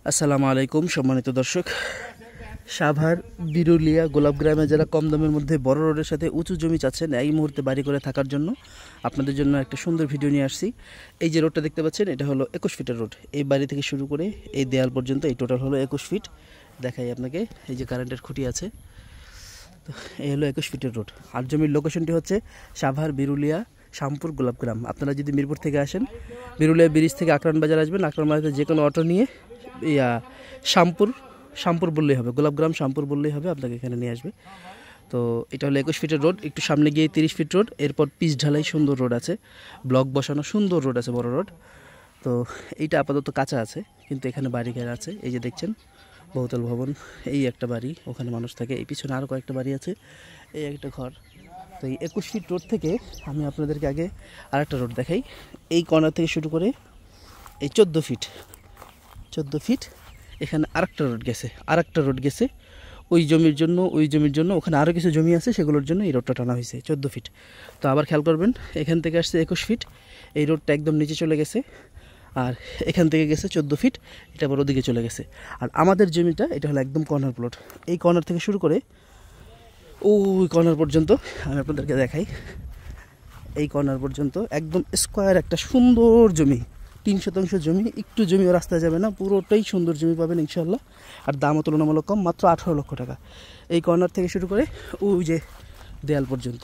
আসসালামু আলাইকুম সম্মানিত দর্শক। সাভার বিরুলিয়া গোলাপগ্রামে যারা কম দামের মধ্যে বড় রোডের সাথে উঁচু জমি চাচ্ছেন এই মুহূর্তে বাড়ি করে থাকার জন্য আপনাদের জন্য একটা সুন্দর ভিডিও নিয়ে আসছি। এই যে রোডটা দেখতে পাচ্ছেন এটা হলো 21 ফিটের রোড। এই বাড়ি থেকে শুরু করে এই দেয়াল পর্যন্ত এই টোটাল হলো 21 ফিট। দেখাই আপনাকে, এই যে কারেন্টের খুঁটি আছে, তো এই হলো 21 ফিটের রোড। আর জমির লোকেশনটি হচ্ছে সাভার বিরুলিয়া শ্যামপুর গোলাপগ্রাম। আপনারা যদি মিরপুর থেকে আসেন, বিরুলিয়া ব্রিজ থেকে আকরান বাজার আসবেন, আকরান বাজারে যে কোনো অটো নিয়ে শ্যামপুর বললেই হবে, গোলাপগ্রাম শ্যামপুর বললেই হবে, আপনাকে এখানে নিয়ে আসবে। তো এটা হলো 21 ফিটের রোড। একটু সামনে গিয়ে 30 ফিট রোড, এরপর পিচ ঢালাই সুন্দর রোড আছে, ব্লক বসানো সুন্দর রোড আছে, বড় রোড। তো এইটা আপাতত কাঁচা আছে, কিন্তু এখানে বাড়ি ঘেরা আছে। এই যে দেখছেন বহুতল ভবন, এই একটা বাড়ি, ওখানে মানুষ থাকে। এই পিছনে আরও কয়েকটা বাড়ি আছে, এই একটা ঘর। তো এই 21 ফিট রোড থেকে আমি আপনাদেরকে আগে আরেকটা রোড দেখাই। এই কর্নার থেকে শুরু করে এই 14 ফিট এখানে আরেকটা রোড গেছে ওই জমির জন্য ওখানে আরও কিছু জমি আছে, সেগুলোর জন্য এই রোডটা টানা হয়েছে 14 ফিট। তো আবার খেয়াল করবেন, এখান থেকে আসছে 21 ফিট, এই রোডটা একদম নিচে চলে গেছে, আর এখান থেকে গেছে 14 ফিট, এটা আবার ওদিকে চলে গেছে। আর আমাদের জমিটা এটা হলো একদম কর্নার প্লট। এই কর্নার থেকে শুরু করে ওই কর্নার পর্যন্ত আমি আপনাদেরকে দেখাই। এই কর্নার পর্যন্ত একদম স্কোয়ার একটা সুন্দর জমি, 3 শতাংশ জমি, একটু জমিও রাস্তায় যাবে না, পুরোটাই সুন্দর জমি পাবেন ইনশাল্লাহ। আর দামও তুলনামূলক কম, মাত্র 18 লক্ষ টাকা। এই কর্নার থেকে শুরু করে ওই যে দেয়াল পর্যন্ত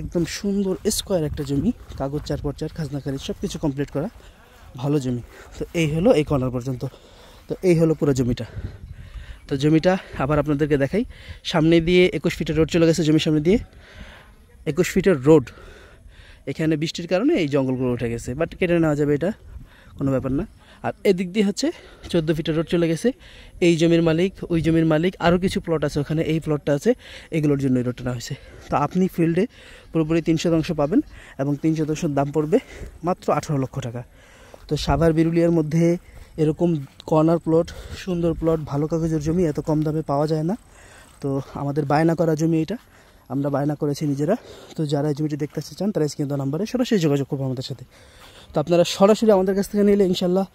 একদম সুন্দর স্কোয়ার একটা জমি, কাগজ 4x4, খাজনা খারিজ সব কিছু কমপ্লিট করা, ভালো জমি। তো এই হলো এই কর্নার পর্যন্ত, তো এই হলো পুরো জমিটা। তো জমিটা আবার আপনাদেরকে দেখাই। সামনে দিয়ে 21 ফিটের রোড চলে গেছে, জমির সামনে দিয়ে 21 ফিটের রোড। এখানে বৃষ্টির কারণে এই জঙ্গলগুলো উঠে গেছে, বাট কেটে নেওয়া যাবে, এটা কোনো ব্যাপার না। আর এদিক দিয়ে হচ্ছে 14 ফিটের রোড চলে গেছে। এই জমির মালিক, ওই জমির মালিক, আরও কিছু প্লট আছে ওখানে, এই প্লটটা আছে, এগুলোর জন্য এই রোডটা নেওয়া হয়েছে। তো আপনি ফিল্ডে পুরোপুরি 3 শতাংশ পাবেন, এবং 3 শতাংশের দাম পড়বে মাত্র 18 লক্ষ টাকা। তো সাভার বিরুলিয়ার মধ্যে এরকম কর্নার প্লট, সুন্দর প্লট, ভালো কাগজের জমি এত কম দামে পাওয়া যায় না। তো আমাদের বায়না করা জমি এটা, আমরা বায়না করেছি নিজেরা। তো যারা জমিটি দেখতে আসতে চান তারা স্ক্রিনে দেওয়া নাম্বারে সরাসরি যোগাযোগ করবো আমাদের সাথে। তো আপনারা সরাসরি আমাদের কাছ থেকে নিলে ইনশাল্লাহ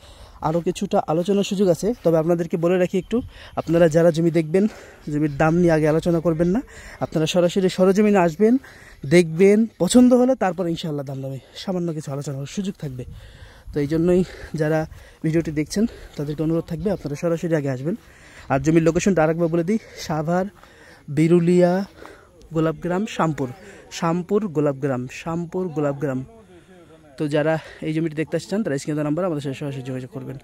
আরও কিছুটা আলোচনার সুযোগ আছে। তবে আপনাদেরকে বলে রাখি একটু, আপনারা যারা জমি দেখবেন, জমির দাম নিয়ে আগে আলোচনা করবেন না। আপনারা সরাসরি সরজমিনে আসবেন, দেখবেন, পছন্দ হলে তারপর ইনশাল্লাহ দাম দামে সামান্য কিছু আলোচনার সুযোগ থাকবে। তো এই জন্যই যারা ভিডিওটি দেখছেন তাদেরকে অনুরোধ থাকবে আপনারা সরাসরি আগে আসবেন। আর জমির লোকেশনটা আরেকবার বলে দিই, সাভার বিরুলিয়া গোলাপগ্রাম শ্যামপুর গোলাপগ্রাম। তো যারা এই জমিটি দেখতে আসছেন তারা স্ক্রিনে নাম্বার আমাদের সাথে সরাসরি যোগাযোগ করবেন।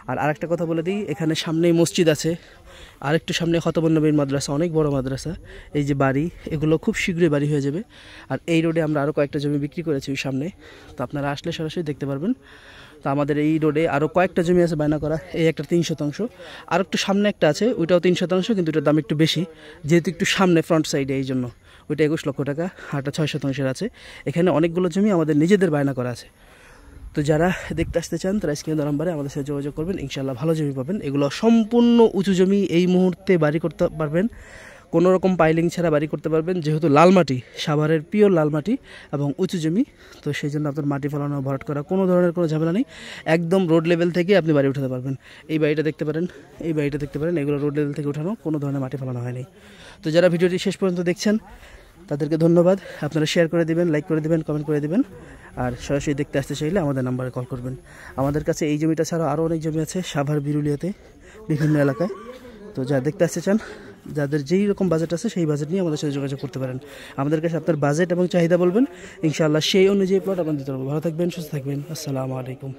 আর আরেকটা কথা বলে দিই, এখানে সামনেই মসজিদ আছে, আরেকটু সামনে খতবুন নবীর মাদ্রাসা, অনেক বড় মাদ্রাসা। এই যে বাড়ি, এগুলো খুব শীঘ্রই বাড়ি হয়ে যাবে। আর এই রোডে আমরা আরও কয়েকটা জমি বিক্রি করেছি ওই সামনে, তো আপনারা আসলে সরাসরি দেখতে পারবেন। তো আমাদের এই রোডে আরও কয়েকটা জমি আছে বায়না করা, এই একটা 3 শতাংশ, আর একটু সামনে একটা আছে, ওইটাও 3 শতাংশ, কিন্তু ওটার দাম একটু বেশি, যেহেতু একটু সামনে ফ্রন্ট সাইডে, এই জন্য ওইটা 21 লক্ষ টাকা। আরটা 6 শতাংশের আছে। এখানে অনেকগুলো জমি আমাদের নিজেদের বায়না করা আছে। তো যারা দেখতে আসতে চান তারা স্ক্রিনে দেওয়া নাম্বারে আমাদের সাথে যোগাযোগ করবেন, ইনশাল্লাহ ভালো জমি পাবেন। এগুলো সম্পূর্ণ উঁচু জমি, এই মুহূর্তে বাড়ি করতে পারবেন, কোনো রকম পাইলিং ছাড়া বাড়ি করতে পারবেন, যেহেতু লাল মাটি, সাভারের পিওর লাল মাটি এবং উঁচু জমি। তো সেই জন্য আপনার মাটি ফেলানো, ভরাট করা, কোনো ধরনের কোনো ঝামেলা নেই, একদম রোড লেভেল থেকে আপনি বাড়ি উঠাতে পারবেন। এই বাড়িটা দেখতে পারেন, এগুলো রোড লেভেল থেকে উঠানো, কোনো ধরনের মাটি ফেলানো হয়নি। তো যারা ভিডিওটি শেষ পর্যন্ত দেখছেন তাদেরকে ধন্যবাদ। আপনারা শেয়ার করে দেবেন, লাইক করে দেবেন, কমেন্ট করে দেবেন। আর সরাসরি দেখতে আসতে চাইলে আমাদের নাম্বারে কল করবেন। আমাদের কাছে এই জমিটা ছাড়াও আরও অনেক জমি আছে সাভার বিরুলিয়াতে, বিভিন্ন এলাকায়। তো যারা দেখতে আসতে চান, যাদের যেই রকম বাজেট আছে সেই বাজেট নিয়ে আমাদের সাথে যোগাযোগ করতে পারেন। আমাদের কাছে আপনার বাজেট এবং চাহিদা বলবেন, ইনশাআল্লাহ সেই অনুযায়ী প্লট আপনাদের দিতে পারবো। ভালো থাকবেন, সুস্থ থাকবেন। আসসালামু আলাইকুম।